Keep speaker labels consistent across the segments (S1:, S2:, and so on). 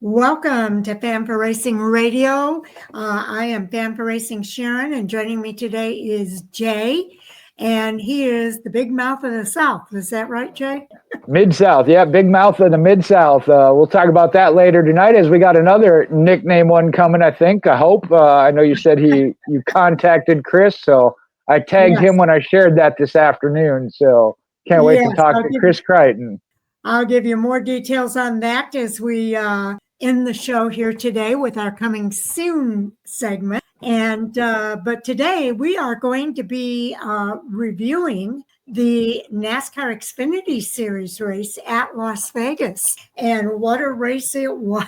S1: Welcome to Fan for Racing Radio. I am Fan for Racing Sharon, and joining me today is Jay, and he is the big mouth of the South. Is that right, Jay?
S2: Mid-South, yeah, big mouth of the Mid-South. We'll talk about that later tonight as we got another nickname one coming, I think. I hope. I know you said you contacted Chris, so I tagged him when I shared that this afternoon, so can't wait to talk to Chris Crichton.
S1: I'll give you more details on that as we end the show here today with our coming soon segment. And but today we are going to be reviewing the NASCAR Xfinity Series race at Las Vegas. And what a race it was.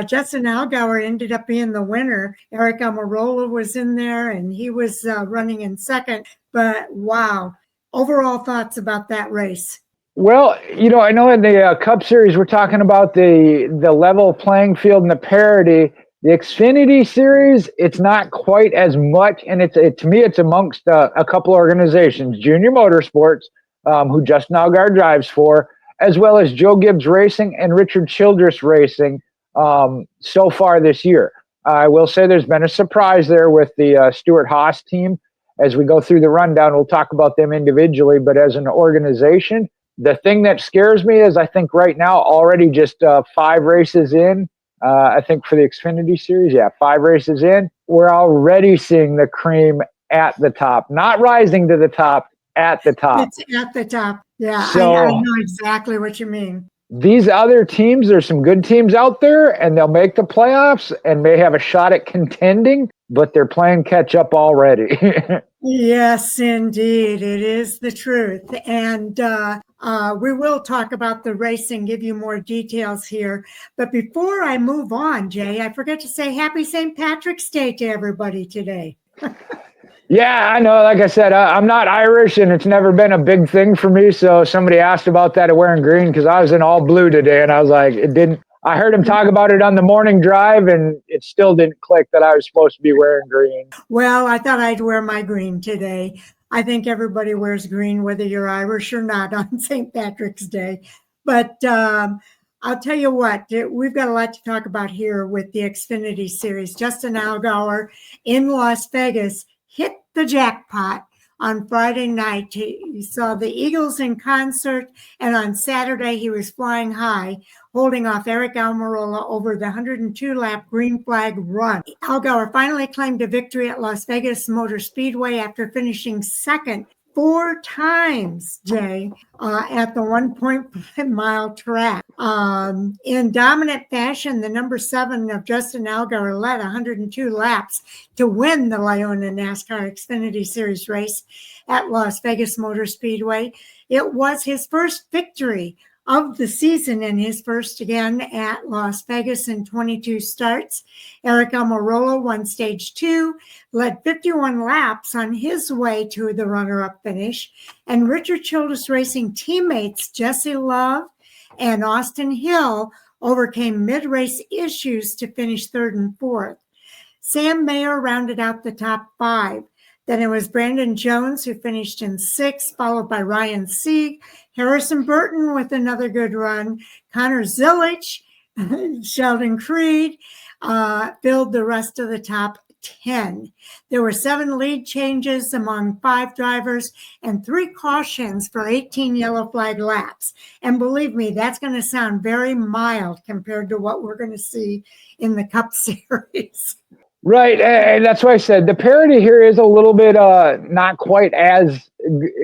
S1: Justin Allgaier ended up being the winner. Eric Almirola was in there and he was running in second. But wow, overall thoughts about that race?
S2: Well, I know in the Cup Series we're talking about the level playing field and the parity. The Xfinity Series, it's not quite as much, and to me it's amongst a couple organizations, Junior Motorsports, who Justin Allgaier drives for, as well as Joe Gibbs Racing and Richard Childress Racing so far this year. I will say there's been a surprise there with the Stewart-Haas team. As we go through the rundown, we'll talk about them individually, but as an organization, the thing that scares me is I think right now already just 5 races in, I think for the Xfinity Series, 5 races in, we're already seeing the cream at the top, not rising to the top, at the top.
S1: It's at the top. Yeah,
S2: so,
S1: I know exactly what you mean.
S2: These other teams, there's some good teams out there, and they'll make the playoffs and may have a shot at contending, but they're playing catch up already.
S1: Yes, indeed. It is the truth. And we will talk about the race and give you more details here. But before I move on, Jay, I forgot to say happy St. Patrick's Day to everybody today.
S2: Yeah, I know. Like I said, I'm not Irish, and it's never been a big thing for me. So somebody asked about that, wearing green, because I was in all blue today, and I was like, it didn't. I heard him talk about it on the morning drive, and it still didn't click that I was supposed to be wearing green.
S1: Well, I thought I'd wear my green today. I think everybody wears green, whether you're Irish or not, on St. Patrick's Day. But I'll tell you what, we've got a lot to talk about here with the Xfinity Series. Justin Allgaier in Las Vegas hit the jackpot on Friday night. He saw the Eagles in concert, and on Saturday he was flying high, holding off Eric Almirola over the 102-lap green flag run. Allgaier finally claimed a victory at Las Vegas Motor Speedway after finishing second 4 times, Jay, at the 1.5-mile track. In dominant fashion, the number 7 of Justin Allgaier led 102 laps to win the LiUNA NASCAR Xfinity Series race at Las Vegas Motor Speedway. It was his first victory of the season and his first again at Las Vegas in 22 starts. Eric Almirola won stage 2, led 51 laps on his way to the runner-up finish, and Richard Childress Racing teammates Jesse Love and Austin Hill overcame mid-race issues to finish 3rd and 4th. Sam Mayer rounded out the top 5. Then it was Brandon Jones who finished in 6th, followed by Ryan Sieg, Harrison Burton with another good run, Connor Zilisch, Sheldon Creed filled the rest of the top 10. There were 7 lead changes among 5 drivers and 3 cautions for 18 yellow flag laps. And believe me, that's going to sound very mild compared to what we're going to see in the Cup Series.
S2: Right, and that's why I said the parity here is a little bit not quite as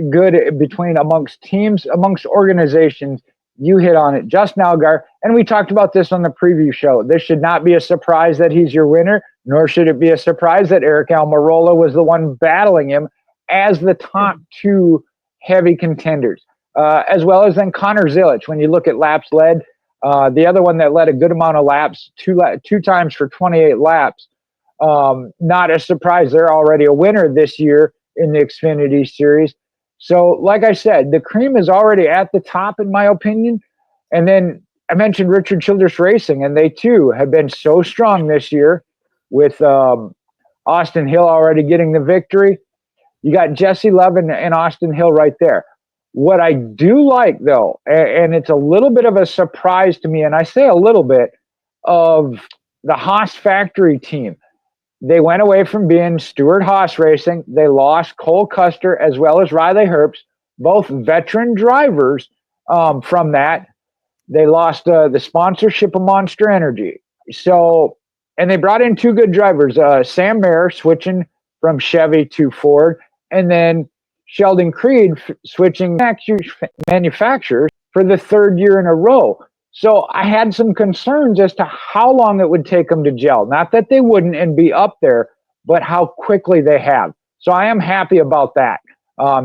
S2: good between amongst teams, amongst organizations. You hit on it, Justin Allgaier, and we talked about this on the preview show. This should not be a surprise that he's your winner, nor should it be a surprise that Eric Almirola was the one battling him as the top 2 heavy contenders, as well as then Connor Zilisch. When you look at laps led, the other one that led a good amount of laps, two times for 28 laps. Not a surprise. They're already a winner this year in the Xfinity Series. So, like I said, the cream is already at the top, in my opinion. And then I mentioned Richard Childress Racing, and they too have been so strong this year with Austin Hill already getting the victory. You got Jesse Love and Austin Hill right there. What I do like, though, and it's a little bit of a surprise to me, and I say a little bit, of the Haas factory team. They went away from being Stewart Haas Racing. They lost Cole Custer as well as Riley Herbst, both veteran drivers from that. They lost the sponsorship of Monster Energy. So, and they brought in two good drivers, Sam Mayer switching from Chevy to Ford, and then Sheldon Creed switching manufacturers for the third year in a row. So I had some concerns as to how long it would take them to gel. Not that they wouldn't and be up there, but how quickly they have. So I am happy about that.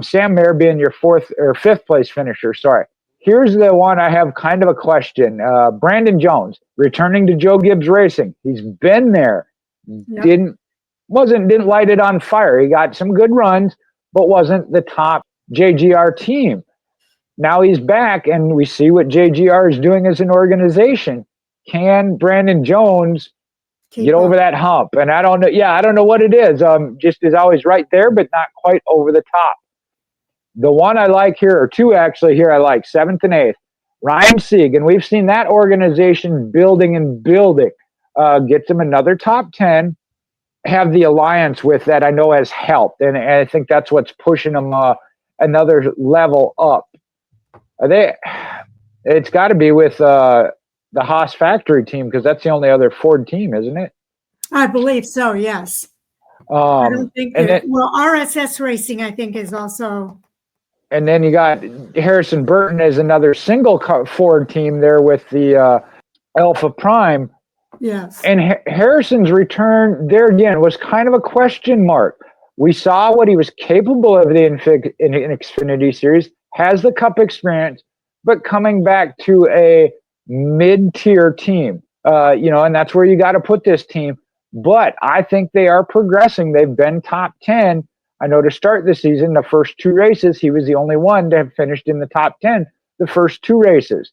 S2: Sam Mayer being your fourth or fifth place finisher. Sorry. Here's the one I have kind of a question. Brandon Jones returning to Joe Gibbs Racing. He's been there. Yep. Didn't light it on fire. He got some good runs, but wasn't the top JGR team. Now he's back, and we see what JGR is doing as an organization. Can Brandon Jones get over that hump? And I don't know. Yeah, I don't know what it is. Just is always right there, but not quite over the top. The one I like here, or two actually here I like, 7th and 8th, Ryan Sieg. And we've seen that organization building and building. Gets him another top 10. Have the alliance with that I know has helped. And I think that's what's pushing them another level up. It's got to be with the Haas factory team, because that's the only other Ford team, isn't it?
S1: I believe so, yes. I don't think RSS Racing, I think, is also.
S2: And then you got Harrison Burton as another single Ford team there with the Alpha Prime.
S1: Yes.
S2: And Harrison's return there again was kind of a question mark. We saw what he was capable of in Xfinity Series, has the Cup experience, but coming back to a mid-tier team, and that's where you got to put this team. But I think they are progressing. They've been top 10. I know to start the season, the first two races, he was the only one to have finished in the top 10 the first two races.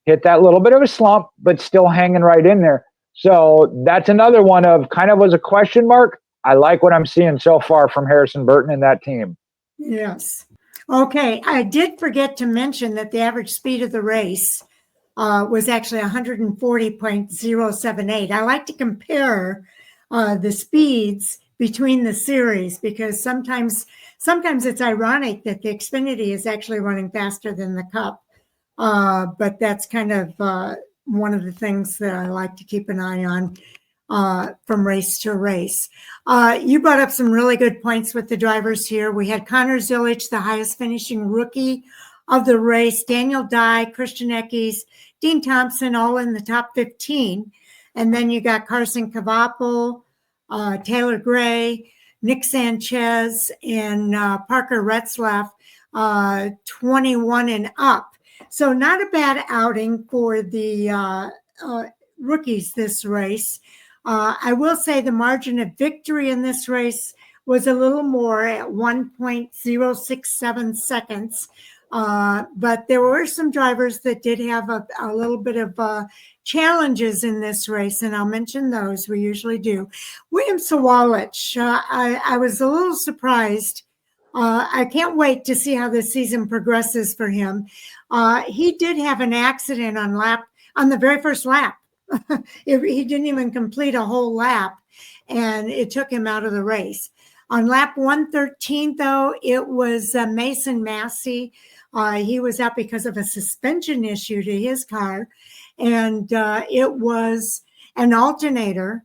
S2: Hit that little bit of a slump, but still hanging right in there. So that's another one of kind of was a question mark. I like what I'm seeing so far from Harrison Burton and that team.
S1: Yes. Okay. I did forget to mention that the average speed of the race was actually 140.078. I like to compare the speeds between the series, because sometimes it's ironic that the Xfinity is actually running faster than the Cup. But that's kind of one of the things that I like to keep an eye on from race to race. You brought up some really good points with the drivers here. We had Connor Zilisch, the highest finishing rookie of the race, Daniel Dye, Christian Eckes, Dean Thompson, all in the top 15. And then you got Carson Cavapo, Taylor Gray, Nick Sanchez, and Parker Retzlaff, 21 and up. So not a bad outing for the rookies this race. I will say the margin of victory in this race was a little more at 1.067 seconds. But there were some drivers that did have a little bit of challenges in this race, and I'll mention those. We usually do. William Sawalich, I was a little surprised. I can't wait to see how this season progresses for him. He did have an accident on the very first lap. He didn't even complete a whole lap, and it took him out of the race. On lap 113, though, it was Mason Massey. He was out because of a suspension issue to his car, and it was an alternator.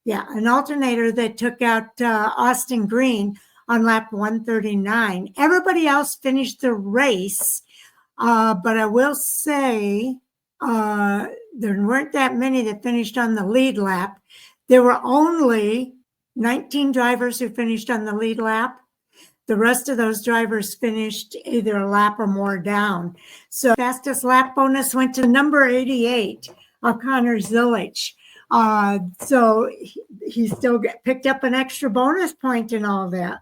S1: Yeah, an alternator that took out Austin Green on lap 139. Everybody else finished the race, but I will say there weren't that many that finished on the lead lap. There were only 19 drivers who finished on the lead lap. The rest of those drivers finished either a lap or more down. So fastest lap bonus went to number 88 of Connor Zilisch. So he still picked up an extra bonus point and all that.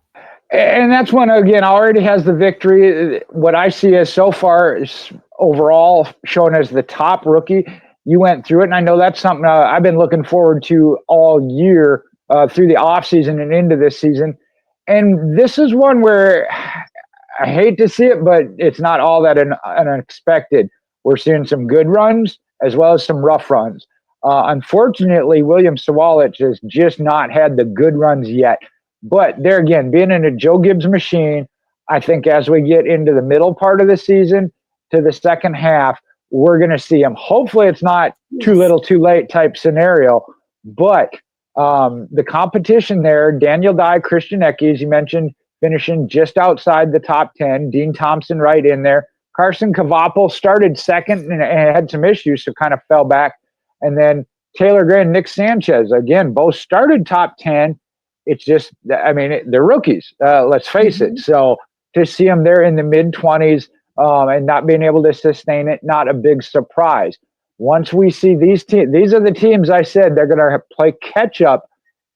S2: And that's one, again, already has the victory. What I see as so far is overall shown as the top rookie. You went through it, and I know that's something I've been looking forward to all year through the offseason and into this season. And this is one where I hate to see it, but it's not all that unexpected. We're seeing some good runs as well as some rough runs. Unfortunately, William Sawalich has just not had the good runs yet. But there again, being in a Joe Gibbs machine, I think as we get into the middle part of the season to the second half, we're going to see him. Hopefully, it's not too little, too late type scenario. But the competition there, Daniel Dye, Christian Eckes, as you mentioned, finishing just outside the top 10. Dean Thompson right in there. Carson Kvapil started second and had some issues, so kind of fell back. And then Taylor Gray and Nick Sanchez, again, both started top 10. It's just, I mean, they're rookies, let's face it. So to see them there in the mid-20s and not being able to sustain it, not a big surprise. Once we see these teams, these are the teams I said they're going to play catch-up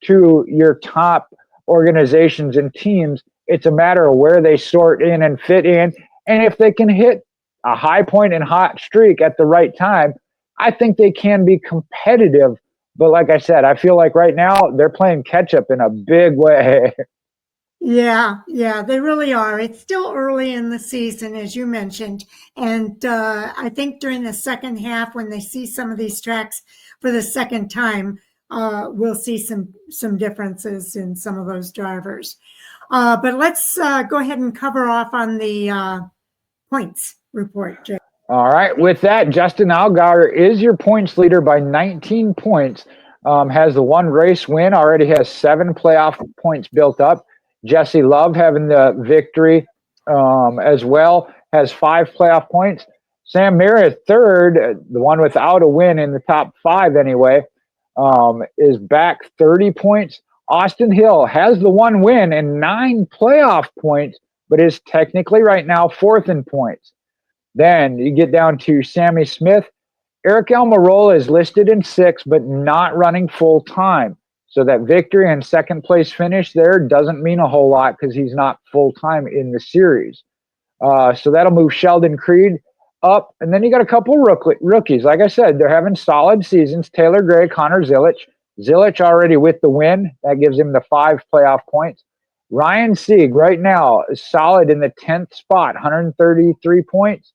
S2: to your top organizations and teams. It's a matter of where they sort in and fit in. And if they can hit a high point and hot streak at the right time, I think they can be competitive. But like I said, I feel like right now they're playing catch up in a big way.
S1: Yeah, they really are. It's still early in the season, as you mentioned. And I think during the second half, when they see some of these tracks for the second time, we'll see some differences in some of those drivers. But let's go ahead and cover off on the points report, Jay.
S2: All right. With that, Justin Allgaier is your points leader by 19 points. Has the one race win, already has 7 playoff points built up. Jesse Love having the victory as well, has 5 playoff points. Sam Mayer, third, the one without a win in the top 5 anyway, is back 30 points. Austin Hill has the one win and 9 playoff points, but is technically right now 4th in points. Then you get down to Sammy Smith. Eric Almirola is listed in 6th, but not running full time. So that victory and second place finish there doesn't mean a whole lot because he's not full time in the series. So that'll move Sheldon Creed up. And then you got a couple of rookies. Like I said, they're having solid seasons. Taylor Gray, Connor Zilich. Zilich already with the win. That gives him the 5 playoff points. Ryan Sieg right now is solid in the 10th spot, 133 points.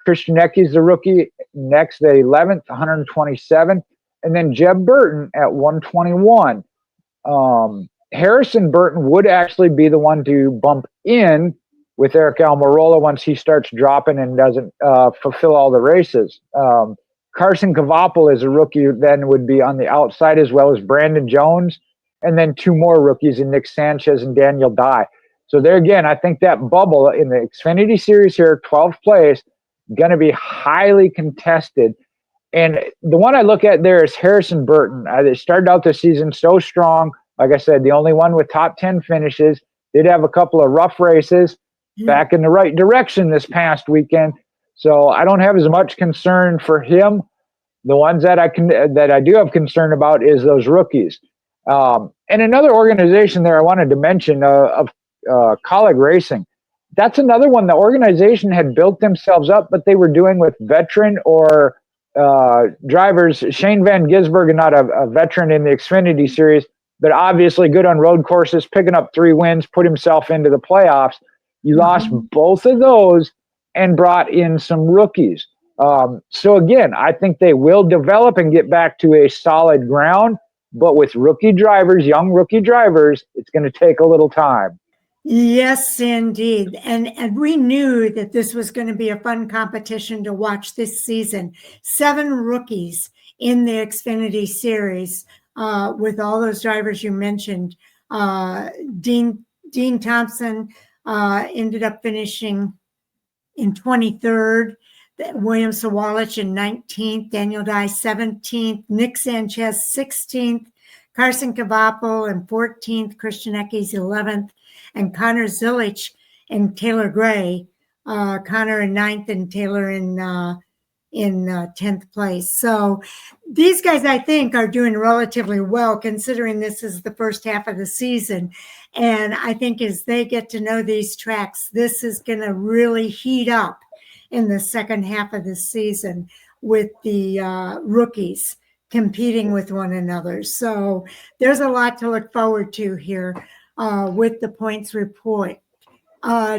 S2: Christian Eckes, the rookie, next at 11th, 127. And then Jeb Burton at 121. Harrison Burton would actually be the one to bump in with Eric Almirola once he starts dropping and doesn't fulfill all the races. Carson Kvapil is a rookie, then would be on the outside, as well as Brandon Jones. And then 2 more rookies in Nick Sanchez and Daniel Dye. So there again, I think that bubble in the Xfinity Series here, 12th place, going to be highly contested. And the one I look at there is Harrison Burton. They started out the season so strong. Like I said, the only one with top 10 finishes. Did have a couple of rough races back in the right direction this past weekend. So I don't have as much concern for him. The ones that I do have concern about is those rookies. And another organization there I wanted to mention of Colleague Racing. That's another one. The organization had built themselves up, but they were doing with veteran or drivers. Shane Van Gisbergen, not a veteran in the Xfinity Series, but obviously good on road courses, picking up 3 wins, put himself into the playoffs. You lost both of those and brought in some rookies. So again, I think they will develop and get back to a solid ground, but with rookie drivers, young rookie drivers, it's going to take a little time.
S1: Yes, indeed. And we knew that this was going to be a fun competition to watch this season. 7 rookies in the Xfinity Series with all those drivers you mentioned. Dean Thompson ended up finishing in 23rd. William Sawalich in 19th. Daniel Dye 17th. Nick Sanchez 16th. Carson Kvapil in 14th. Christian Eckes 11th. And Connor Zilich and Taylor Gray, Connor in 9th and Taylor in 10th place. So these guys, I think, are doing relatively well considering this is the first half of the season. And I think as they get to know these tracks, this is going to really heat up in the second half of the season with the rookies competing with one another. So there's a lot to look forward to here with the points report.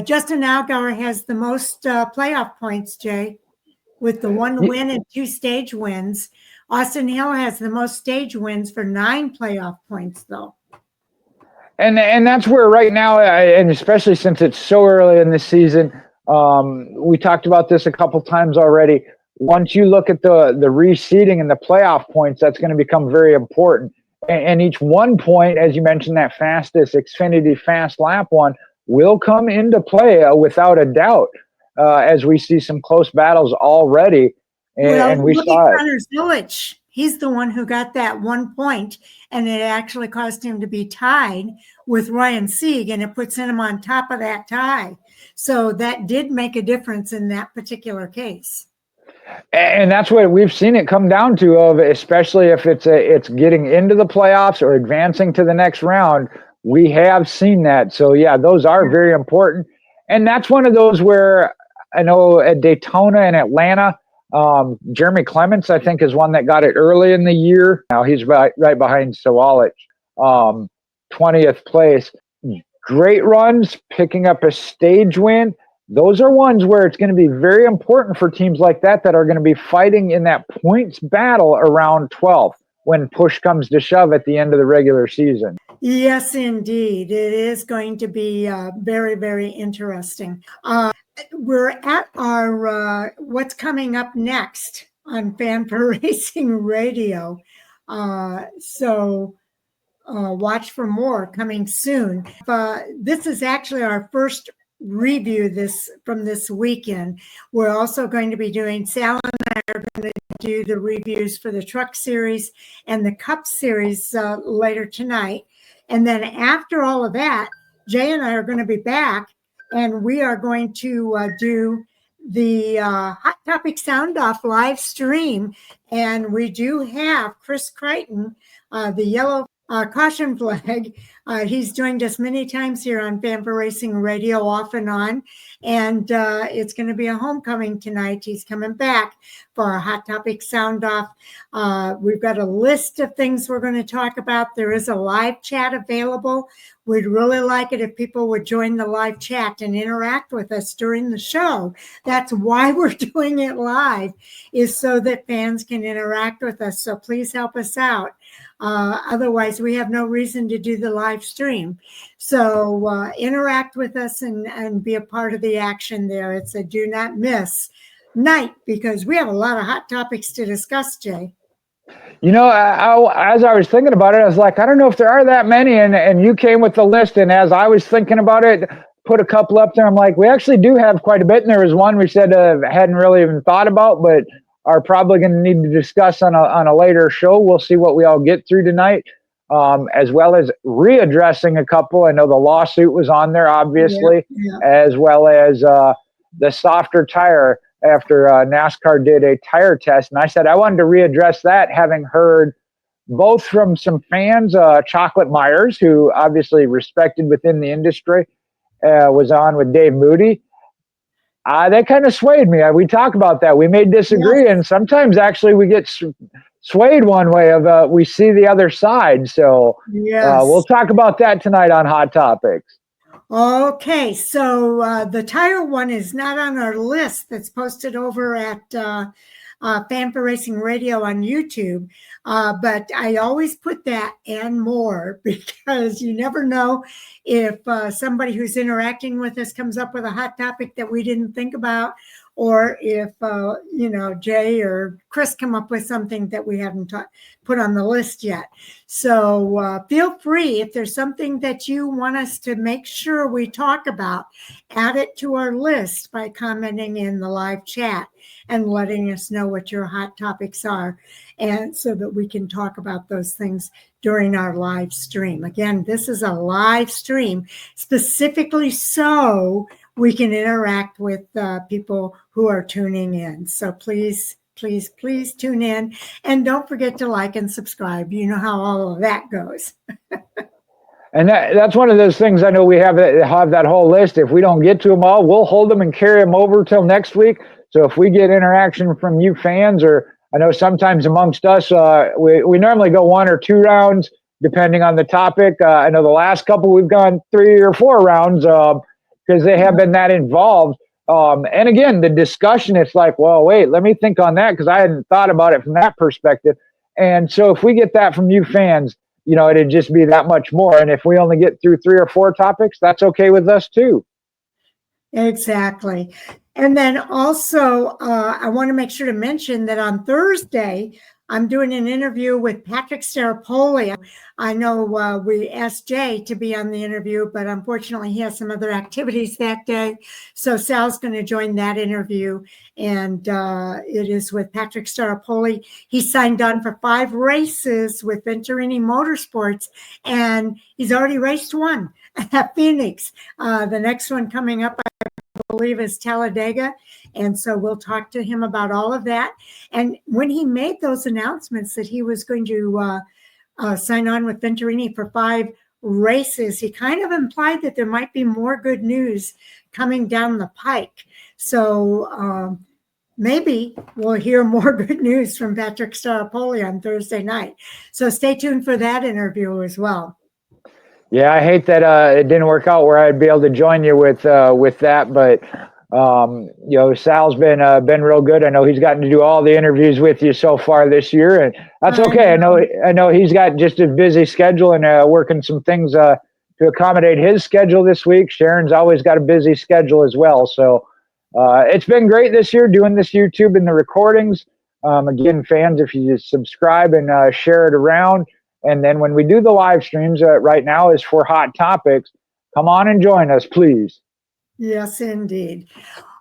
S1: Justin Allgaier has the most playoff points, Jay, with the one win and 2 stage wins. Austin Hill has the most stage wins for 9 playoff points, though.
S2: And that's where right now, and especially since it's so early in the season, we talked about this a couple times already. Once you look at the reseeding and the playoff points, that's going to become very important. And each 1 point, as you mentioned, that fastest Xfinity fast lap one, will come into play without a doubt, as we see some close battles already. And we
S1: look
S2: saw
S1: at Connor Zilic. He's the one who got that 1 point, and it actually caused him to be tied with Ryan Sieg, and it puts him on top of that tie. So that did make a difference in that particular case.
S2: And that's what we've seen it come down to, of especially if it's getting into the playoffs or advancing to the next round. We have seen that. So yeah, those are very important. And that's one of those where I know at Daytona and Atlanta, Jeremy Clements, I think, is one that got it early in the year. Now he's right behind Sawalich, 20th place. Great runs, picking up a stage win. Those are ones where it's going to be very important for teams like that are going to be fighting in that points battle around 12th when push comes to shove at the end of the regular season.
S1: Yes, indeed. It is going to be very, very interesting. We're at our what's coming up next on Fan for Racing Radio. So watch for more coming soon. This is actually our first review from this weekend. We're also going to be doing, Sal and I are going to do the reviews for the Truck Series and the Cup Series later tonight. And then after all of that, Jay and I are going to be back, and we are going to do the Hot Topic Sound Off live stream. And we do have Chris Crichton, the yellow caution flag. He's joined us many times here on Fan for Racing Radio, off and on, and it's going to be a homecoming tonight. He's coming back for our Hot Topic Sound Off. We've got a list of things we're going to talk about. There is a live chat available. We'd really like it if people would join the live chat and interact with us during the show. That's why we're doing it live, is so that fans can interact with us. So please help us out. Otherwise, we have no reason to do the live stream. So interact with us and be a part of the action there. It's a do not miss night, because we have a lot of hot topics to discuss, Jay.
S2: You know, as I was thinking about it, I was like, I don't know if there are that many. And you came with the list. And as I was thinking about it, put a couple up there. I'm like, we actually do have quite a bit. And there was one we said hadn't really even thought about, but are probably going to need to discuss on a later show. We'll see what we all get through tonight, as well as readdressing a couple. I know the lawsuit was on there, obviously, as well as the softer tire after NASCAR did a tire test. And I said I wanted to readdress that, having heard both from some fans, Chocolate Myers, who obviously respected within the industry, was on with Dave Moody. That kind of swayed me. We talk about that. We may disagree, and sometimes actually we get swayed one way of we see the other side. So we'll talk about that tonight on Hot Topics.
S1: Okay, so the tire one is not on our list that's posted over at Fan for Racing Radio on YouTube, but I always put that and more, because you never know if somebody who's interacting with us comes up with a hot topic that we didn't think about, or if Jay or Chris come up with something that we haven't put on the list yet. So feel free, if there's something that you want us to make sure we talk about, add it to our list by commenting in the live chat and letting us know what your hot topics are, and so that we can talk about those things during our live stream. Again, this is a live stream specifically so we can interact with people who are tuning in. So please tune in, and don't forget to like and subscribe. You know how all of that goes.
S2: And that's one of those things. I know we have that whole list. If we don't get to them all, we'll hold them and carry them over till next week. So if we get interaction from you fans, or I know sometimes amongst us, we normally go 1 or 2 rounds depending on the topic. I know the last couple we've gone 3 or 4 rounds. because they have been that involved. And again, the discussion, it's like, well, wait, let me think on that because I hadn't thought about it from that perspective. And so if we get that from you fans, it'd just be that much more. And if we only get through 3 or 4 topics, that's okay with us too.
S1: Exactly. And then also, I want to make sure to mention that on Thursday, I'm doing an interview with Patrick Staropoli. I know we asked Jay to be on the interview, but unfortunately he has some other activities that day. So Sal's going to join that interview, and it is with Patrick Staropoli. He signed on for 5 races with Venturini Motorsports, and he's already raced one at Phoenix. The next one coming up, believe, is Talladega. And so we'll talk to him about all of that. And when he made those announcements that he was going to sign on with Venturini for 5 races, he kind of implied that there might be more good news coming down the pike. So maybe we'll hear more good news from Patrick Staropoli on Thursday night. So stay tuned for that interview as well.
S2: Yeah, I hate that it didn't work out where I'd be able to join you with that, but Sal's been real good. I know he's gotten to do all the interviews with you so far this year, and that's okay. I know he's got just a busy schedule and working some things to accommodate his schedule this week. Sharon's always got a busy schedule as well, so it's been great this year doing this YouTube and the recordings. Again, fans, if you just subscribe and share it around. And then when we do the live streams, right now is for Hot Topics. Come on and join us, please.
S1: Yes, indeed.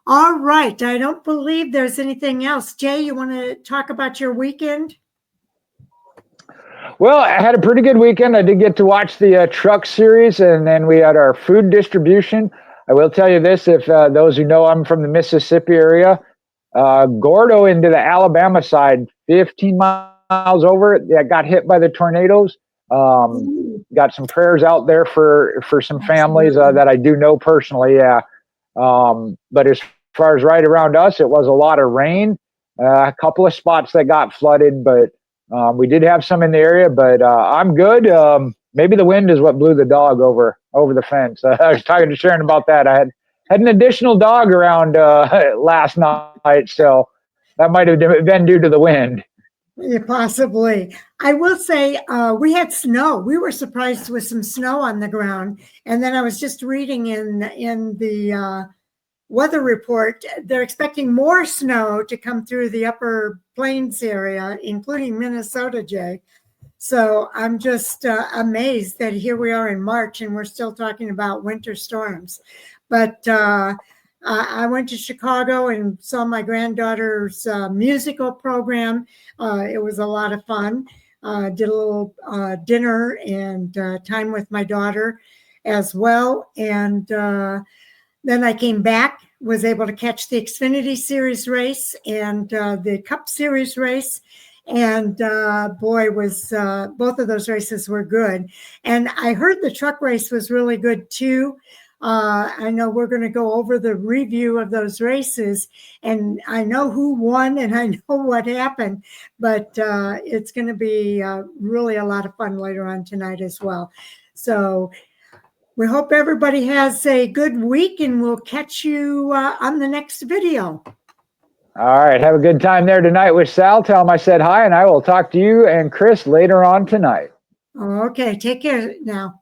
S1: All right. I don't believe there's anything else. Jay, you want to talk about your weekend?
S2: Well, I had a pretty good weekend. I did get to watch the truck series, and then we had our food distribution. I will tell you this, if those who know I'm from the Mississippi area, Gordo into the Alabama side, 15 miles over, that got hit by the tornadoes. Got some prayers out there for some families that I do know personally. Yeah. But as far as right around us, it was a lot of rain, a couple of spots that got flooded, but we did have some in the area, but I'm good. Maybe the wind is what blew the dog over the fence. I was talking to Sharon about that. I had an additional dog around last night, so that might have been due to the wind.
S1: Yeah, possibly. I will say we had snow. We were surprised with some snow on the ground. And then I was just reading in the weather report, they're expecting more snow to come through the upper plains area, including Minnesota, Jay. So I'm just amazed that here we are in March and we're still talking about winter storms. But I went to Chicago and saw my granddaughter's musical program. It was a lot of fun. Did a little dinner and time with my daughter as well. And then I came back, was able to catch the Xfinity Series race and the Cup Series race. And boy, was both of those races were good. And I heard the truck race was really good too. I know we're going to go over the review of those races, and I know who won and I know what happened, but it's going to be really a lot of fun later on tonight as well. So we hope everybody has a good week, and we'll catch you on the next video.
S2: All right. Have a good time there tonight with Sal. Tell him I said hi, and I will talk to you and Chris later on tonight.
S1: Okay. Take care now.